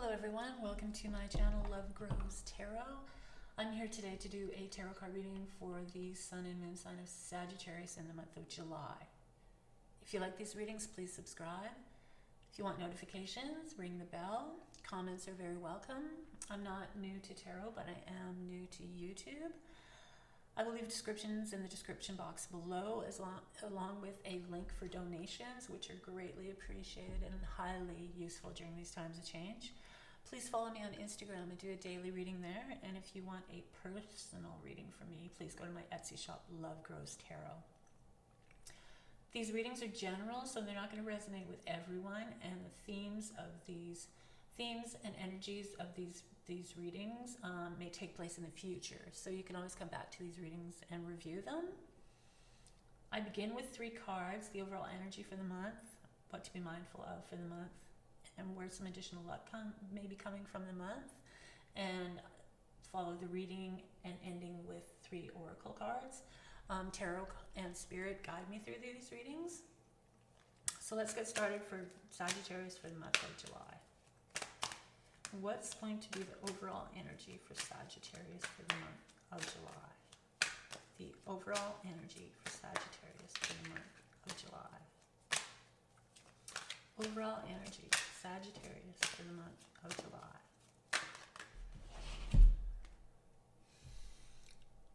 Hello everyone, welcome to my channel Love Grows Tarot. I'm here today to do a tarot card reading for the Sun and Moon sign of Sagittarius in the month of July. If you like these readings, please subscribe. If you want notifications, ring the bell. Comments are very welcome. I'm not new to tarot, but I am new to YouTube. I will leave descriptions in the description box below, along with a link for donations, which are greatly appreciated and highly useful during these times of change. Please follow me on Instagram. I do a daily reading there, and if you want a personal reading from me, please go to my Etsy shop, Love Grows Tarot. These readings are general, so they're not going to resonate with everyone, and the themes and energies of these readings may take place in the future, so you can always come back to these readings and review them. I begin with 3 cards, the overall energy for the month, what to be mindful of for the month, and where some additional luck may be coming from the month, and follow the reading and ending with 3 oracle cards. Tarot and Spirit guide me through these readings. So let's get started for Sagittarius for the month of July. What's going to be the overall energy for Sagittarius for the month of July? The overall energy for Sagittarius for the month of July. Overall energy, Sagittarius for the month of July.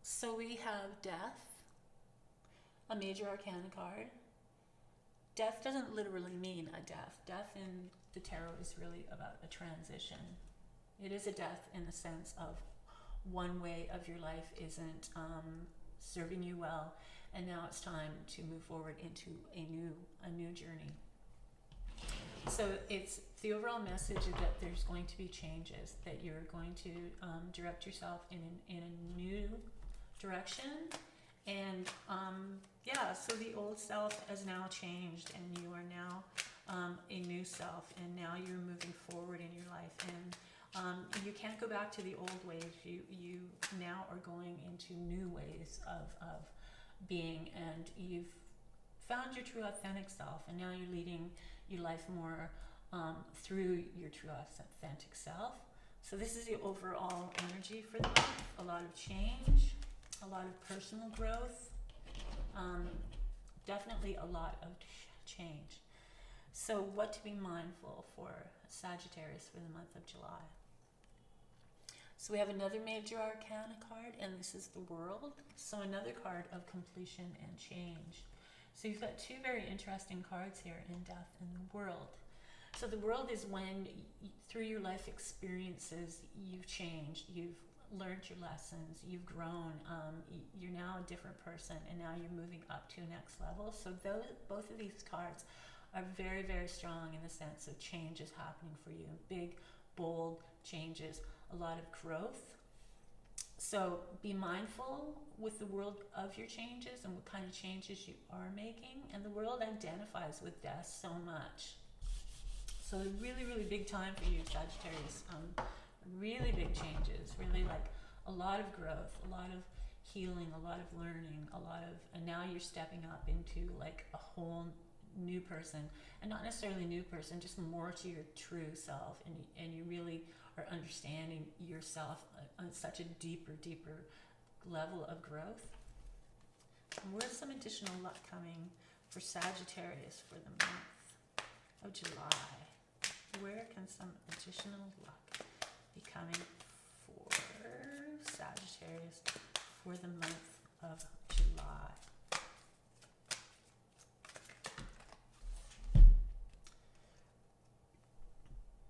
So we have Death, a major arcana card. Death doesn't literally mean a death. Death in the tarot is really about a transition. It is a death in the sense of one way of your life isn't serving you well, and now it's time to move forward into a new journey. So it's the overall message is that there's going to be changes, that you're going to direct yourself in a new direction, and so the old self has now changed, and you are now a new self, and now you're moving forward in your life, and you can't go back to the old ways. You now are going into new ways of being, and you've found your true authentic self, and now you're leading your life more through your true authentic self. So this is the overall energy for the month. A lot of change, a lot of personal growth, definitely a lot of change. So what to be mindful for Sagittarius for the month of July? So we have another major arcana card, and this is the World. So another card of completion and change. So you've got 2 very interesting cards here in Death and the World. So the World is when, through your life experiences, you've changed, you've learned your lessons, you've grown, you're now a different person, and now you're moving up to a next level. So both of these cards are very, very strong in the sense of change is happening for you. Big, bold changes, a lot of growth. So be mindful with the World of your changes and what kind of changes you are making. And the World identifies with death so much. So a really, really big time for you, Sagittarius. Really big changes, really like a lot of growth, a lot of healing, a lot of learning, and now you're stepping up into like a whole new person, and not necessarily new person, just more to your true self, and you really are understanding yourself on such a deeper level of growth. And where's some additional luck coming for Sagittarius for the month of July? Where can some additional luck be coming for Sagittarius for the month of July?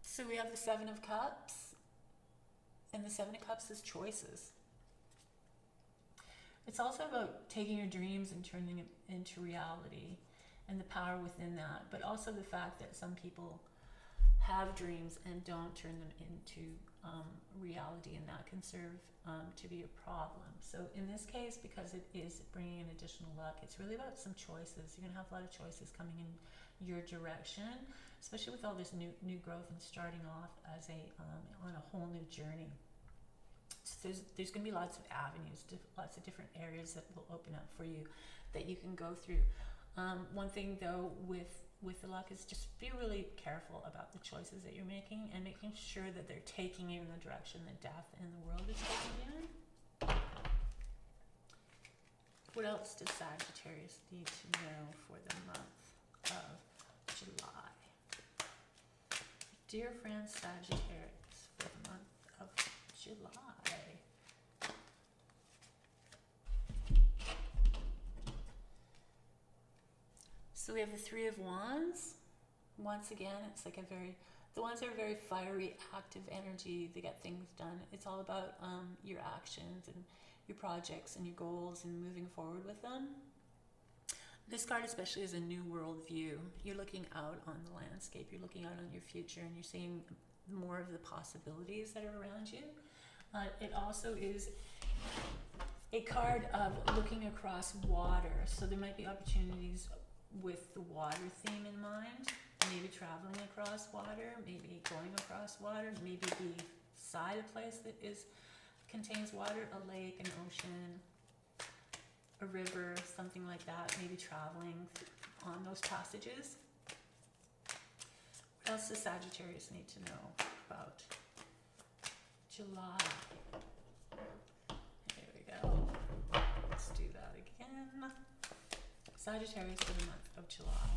So we have the 7 of Cups, and the 7 of Cups is choices. It's also about taking your dreams and turning it into reality, and the power within that, but also the fact that some people have dreams and don't turn them into reality, and that can serve to be a problem. So in this case, because it is bringing in additional luck, it's really about some choices. You're going to have a lot of choices coming in your direction, especially with all this new growth and starting off as on a whole new journey. So there's going to be lots of avenues, lots of different areas that will open up for you that you can go through. One thing though with with the luck is just be really careful about the choices that you're making and making sure that they're taking you in the direction that death and the world is taking you in. What else does Sagittarius need to know for the month of July? Dear friend Sagittarius, for the month of July. So we have the Three of Wands. Once again, it's like the Wands are a very fiery, active energy. They get things done. It's all about your actions and your projects and your goals and moving forward with them. This card especially is a new world view. You're looking out on the landscape. You're looking out on your future and you're seeing more of the possibilities that are around you. It also is a card of looking across water. So there might be opportunities with the water theme in mind, maybe traveling across water, maybe going across water, maybe beside a place that contains water, a lake, an ocean, a river, something like that, maybe traveling on those passages. What else does Sagittarius need to know about July? Here we go. Let's do that again. Sagittarius for the month of July.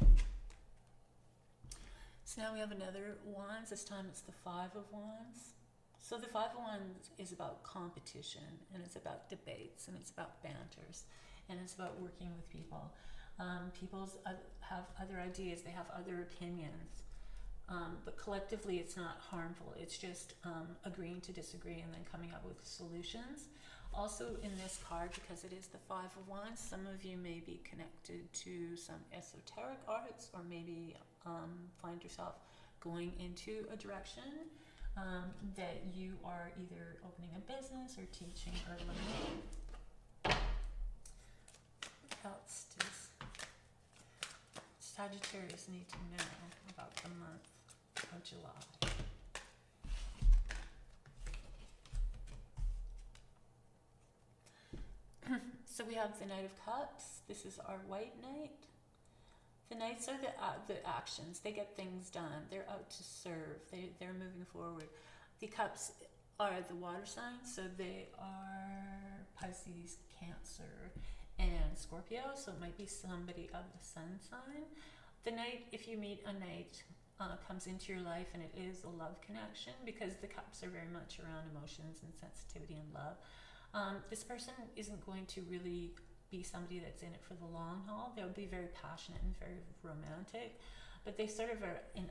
So now we have another Wands. This time it's the Five of Wands. So the Five of Wands is about competition, and it's about debates, and it's about banters, and it's about working with people. People have other ideas, they have other opinions, but collectively it's not harmful. It's just agreeing to disagree and then coming up with solutions. Also in this card, because it is the Five of Wands, some of you may be connected to some esoteric arts, or maybe find yourself going into a direction that you are either opening a business or teaching or learning. What else does Sagittarius need to know about the month of July? So we have the Knight of Cups. This is our white knight. The knights are the actions. They get things done. They're out to serve. They're moving forward. The cups are the water signs, so they are Pisces, Cancer, and Scorpio. So it might be somebody of the sun sign. The knight, if you meet a knight, comes into your life, and it is a love connection, because the cups are very much around emotions and sensitivity and love. This person isn't going to really be somebody that's in it for the long haul. They'll be very passionate and very romantic, but they sort of are in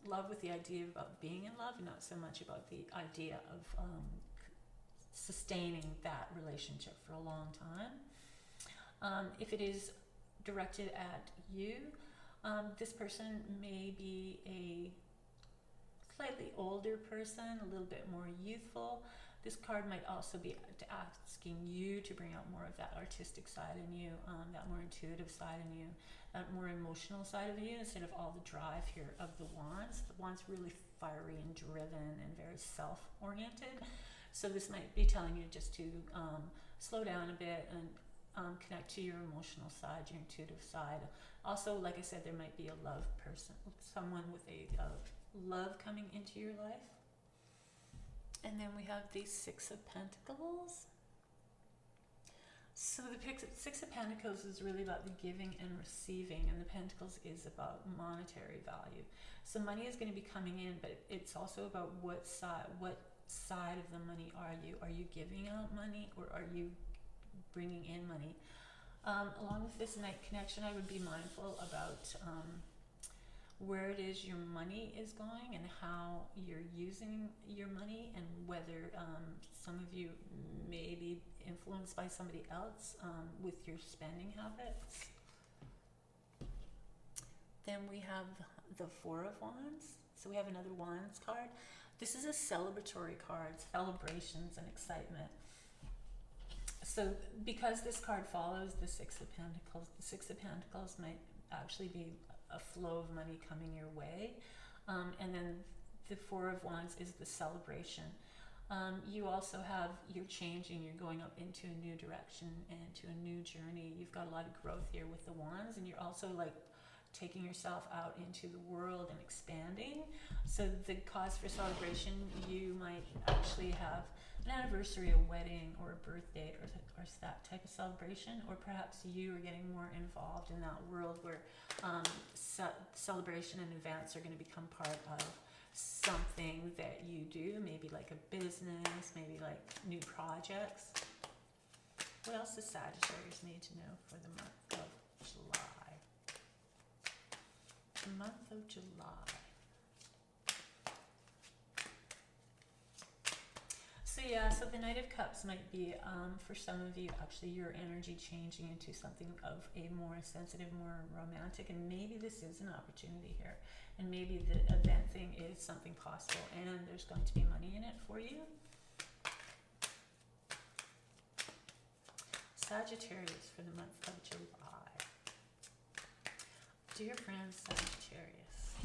love with the idea about being in love, and not so much about the idea of sustaining that relationship for a long time. If it is directed at you, this person may be a slightly older person, a little bit more youthful. This card might also be asking you to bring out more of that artistic side in you, that more intuitive side in you, that more emotional side of you, instead of all the drive here of the Wands. The Wands really fiery and driven and very self-oriented. So this might be telling you just to slow down a bit and connect to your emotional side, your intuitive side. Also, like I said, there might be a love person, someone with a love coming into your life. And then we have the Six of Pentacles. So the Six of Pentacles is really about the giving and receiving, and the Pentacles is about monetary value. So money is going to be coming in, but it's also about what side of the money are you? Are you giving out money, or are you bringing in money? Along with this night connection, I would be mindful about where it is your money is going and how you're using your money, and whether some of you may be influenced by somebody else with your spending habits. Then we have the Four of Wands. So we have another Wands card. This is a celebratory card, celebrations and excitement. So because this card follows the Six of Pentacles, the Six of Pentacles might actually be a flow of money coming your way. And then the Four of Wands is the celebration. You also have, you're changing, you're going up into a new direction and to a new journey. You've got a lot of growth here with the Wands, and you're also like taking yourself out into the world and expanding. So the cause for celebration, you might actually have an anniversary, a wedding, or a birthday, or that type of celebration, or perhaps you are getting more involved in that world where celebration and events are going to become part of something that you do, maybe like a business, maybe like new projects. What else does Sagittarius need to know for the month of July? The month of July. So yeah, so the Knight of Cups might be, for some of you, actually your energy changing into something of a more sensitive, more romantic, and maybe this is an opportunity here. And maybe the event thing is something possible, and there's going to be money in it for you. Sagittarius for the month of July. Dear friends, Sagittarius.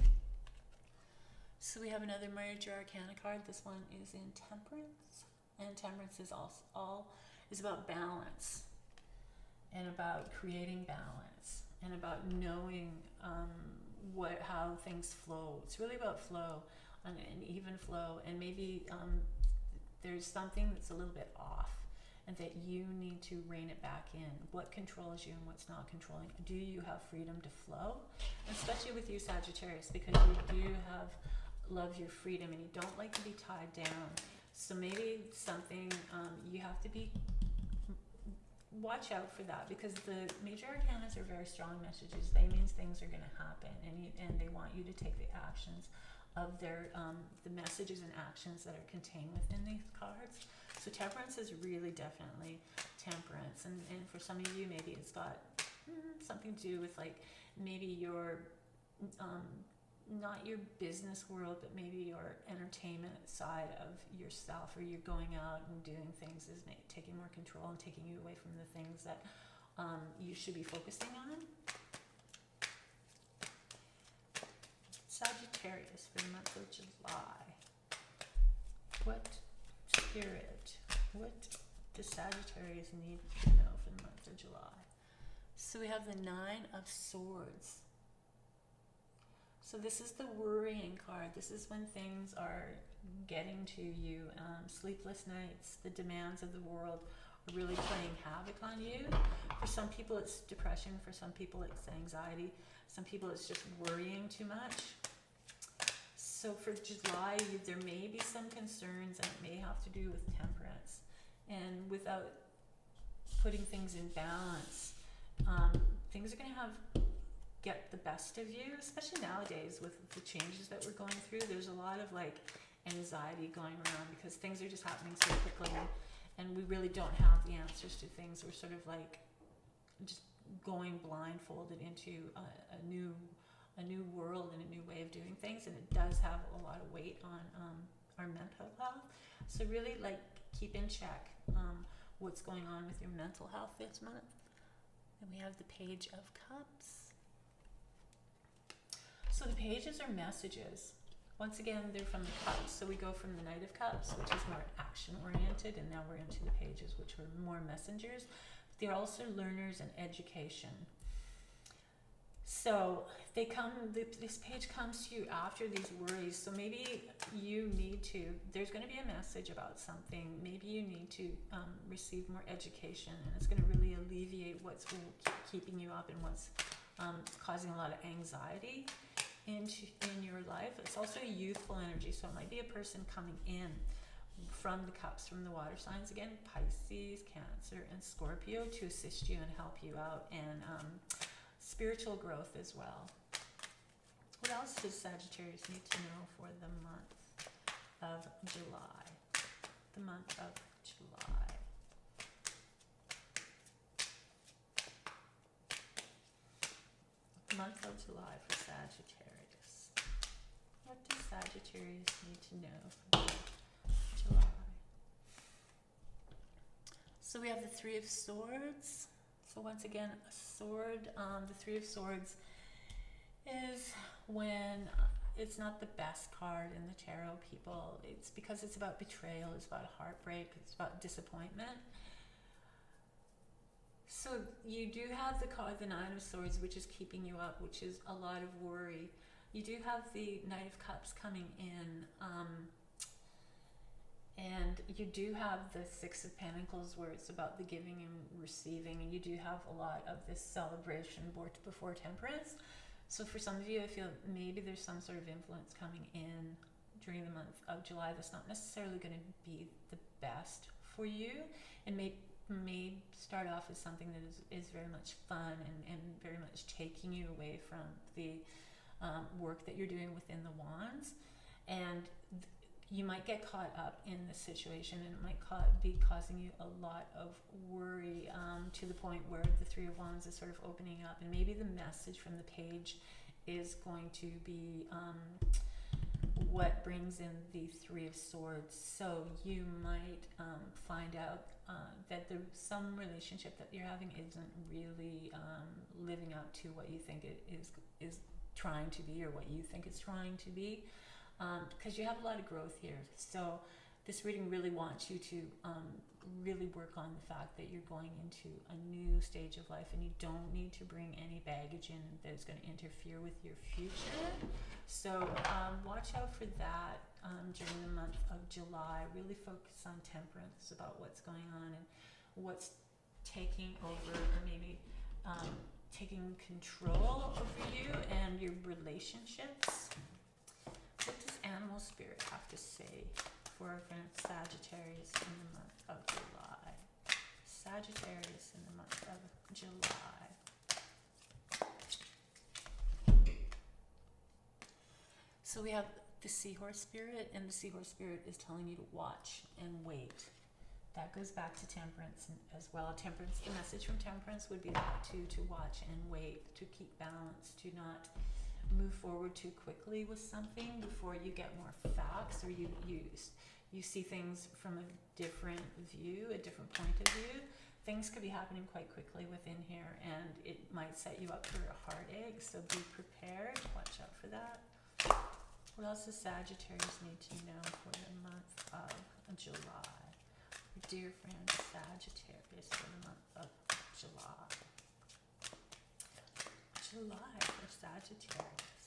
So we have another Major Arcana card. This one is in Temperance, and Temperance is is about balance, and about creating balance, and about knowing how things flow. It's really about flow, an even flow, and maybe there's something that's a little bit off, and that you need to rein it back in. What controls you and what's not controlling? Do you have freedom to flow? And especially with you, Sagittarius, because you do love your freedom and you don't like to be tied down. So maybe something you have to watch out for that, because the Major Arcanas are very strong messages. They mean things are going to happen, and they want you to take the actions of their the messages and actions that are contained within these cards. So Temperance is really definitely Temperance, and for some of you, maybe it's got something to do with like maybe your not your business world, but maybe your entertainment side of yourself, or you're going out and doing things is taking more control and taking you away from the things that you should be focusing on. Sagittarius for the month of July. What does Sagittarius need to know for the month of July? So we have the Nine of Swords. So this is the worrying card. This is when things are getting to you. Sleepless nights, the demands of the world are really playing havoc on you. For some people it's depression, for some people it's anxiety, some people it's just worrying too much. So for July, there may be some concerns, and it may have to do with temperance. And without putting things in balance, things are going to get the best of you, especially nowadays with the changes that we're going through. There's a lot of like anxiety going around because things are just happening so quickly, and we really don't have the answers to things. We're sort of like just going blindfolded into a new world and a new way of doing things, and it does have a lot of weight on our mental health. So really like keep in check what's going on with your mental health this month. And we have the Page of Cups. So the pages are messages. Once again, they're from the cups. So we go from the Knight of Cups, which is more action oriented, and now we're into the pages, which are more messengers. They're also learners and education. So they come. This page comes to you after these worries. So maybe you need to. There's going to be a message about something. Maybe you need to receive more education, and it's going to really alleviate what's keeping you up and what's causing a lot of anxiety in your life. It's also youthful energy. So it might be a person coming in from the cups, from the water signs again, Pisces, Cancer, and Scorpio, to assist you and help you out, and spiritual growth as well. What else does Sagittarius need to know for the month of July? The month of July. The month of July for Sagittarius. What does Sagittarius need to know for July? So we have the Three of Swords. So once again, a sword, the Three of Swords is when it's not the best card in the tarot, people. It's because it's about betrayal, it's about heartbreak, it's about disappointment. So you do have the card, the Nine of Swords, which is keeping you up, which is a lot of worry. You do have the Knight of Cups coming in, and you do have the Six of Pentacles, where it's about the giving and receiving, and you do have a lot of this celebration before Temperance. So for some of you, I feel maybe there's some sort of influence coming in during the month of July that's not necessarily going to be the best for you, and may start off as something that is very much fun and very much taking you away from the work that you're doing within the Wands, and you might get caught up in the situation, and it might be causing you a lot of worry, to the point where the Three of Wands is sort of opening up, and maybe the message from the page is going to be what brings in the Three of Swords. So you might find out that some relationship that you're having isn't really living up to what you think it is trying to be, or what you think it's trying to be, because you have a lot of growth here. So this reading really wants you to really work on the fact that you're going into a new stage of life, and you don't need to bring any baggage in that is going to interfere with your future. So watch out for that during the month of July. Really focus on Temperance, about what's going on and what's taking over, or maybe taking control over you and your relationships. What does Animal Spirit have to say for our friend Sagittarius in the month of July? Sagittarius in the month of July. So we have the Seahorse Spirit, and the Seahorse Spirit is telling you to watch and wait. That goes back to Temperance as well. Temperance, the message from Temperance would be that to watch and wait, to keep balance, to not move forward too quickly with something before you get more facts, or you see things from a different view, a different point of view. Things could be happening quite quickly within here, and it might set you up for a heartache, so be prepared. Watch out for that. What else does Sagittarius need to know for the month of July? Our dear friend Sagittarius for the month of July. July for Sagittarius.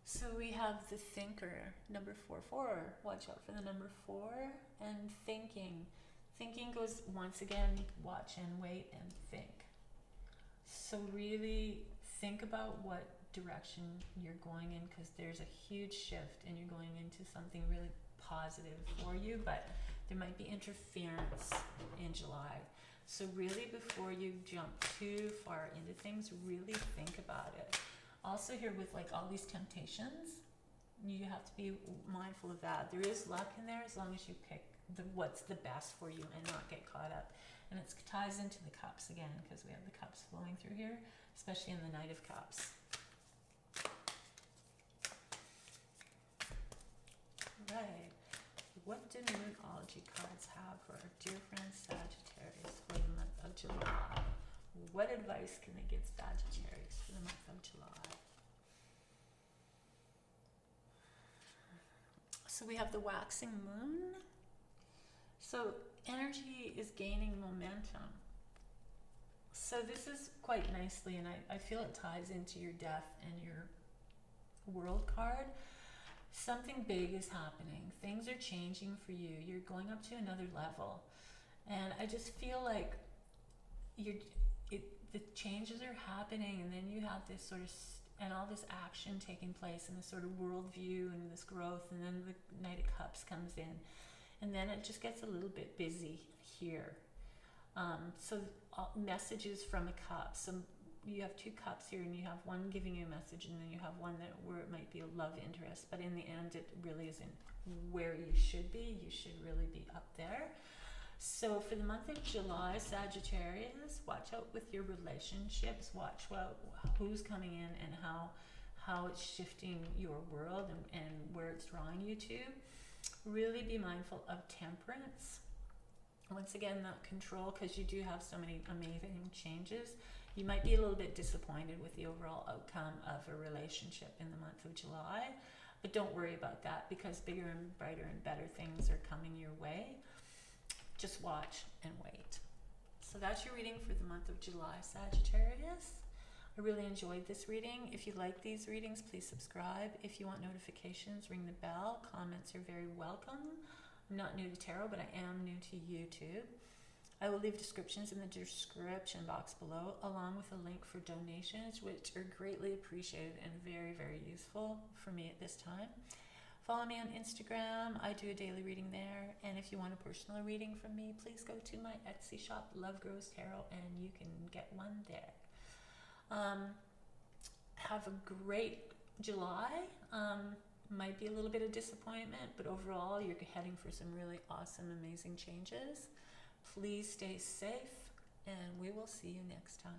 So we have the Thinker, number 4. Watch out for the number 4, and thinking. Thinking goes, once again, watch and wait and think. So really think about what direction you're going in, because there's a huge shift and you're going into something really positive for you, but there might be interference in July. So really, before you jump too far into things, really think about it. Also here with like all these temptations, you have to be mindful of that. There is luck in there as long as you pick what's the best for you and not get caught up. And it ties into the Cups again, because we have the Cups flowing through here, especially in the Knight of Cups. Right. What do numerology cards have for our dear friend Sagittarius for the month of July? What advice can they give Sagittarius for the month of July? So we have the waxing moon. So energy is gaining momentum. So this is quite nicely, and I feel it ties into your death and your world card. Something big is happening. Things are changing for you. You're going up to another level. And I just feel like the changes are happening, and then you have this sort of, and all this action taking place, and this sort of worldview and this growth, and then the Knight of Cups comes in. And then it just gets a little bit busy here. So messages from a cup. So you have 2 cups here, and you have one giving you a message, and then you have one where it might be a love interest. But in the end, it really isn't where you should be. You should really be up there. So for the month of July, Sagittarius, watch out with your relationships. Watch who's coming in and how it's shifting your world and where it's drawing you to. Really be mindful of Temperance. Once again, that control, because you do have so many amazing changes. You might be a little bit disappointed with the overall outcome of a relationship in the month of July, But don't worry about that, because bigger and brighter and better things are coming your way. Just watch and wait. So that's your reading for the month of July, Sagittarius. I really enjoyed this reading. If you like these readings, please subscribe. If you want notifications, ring the bell. Comments are very welcome. I'm not new to tarot, but I am new to YouTube. I will leave descriptions in the description box below, along with a link for donations, which are greatly appreciated and very, very useful for me at this time. Follow me on Instagram. I do a daily reading there. And if you want a personal reading from me, please go to my Etsy shop, lovegrowstarot, and you can get one there. Have a great July. Might be a little bit of disappointment, but overall you're heading for some really awesome, amazing changes. Please stay safe, and we will see you next time.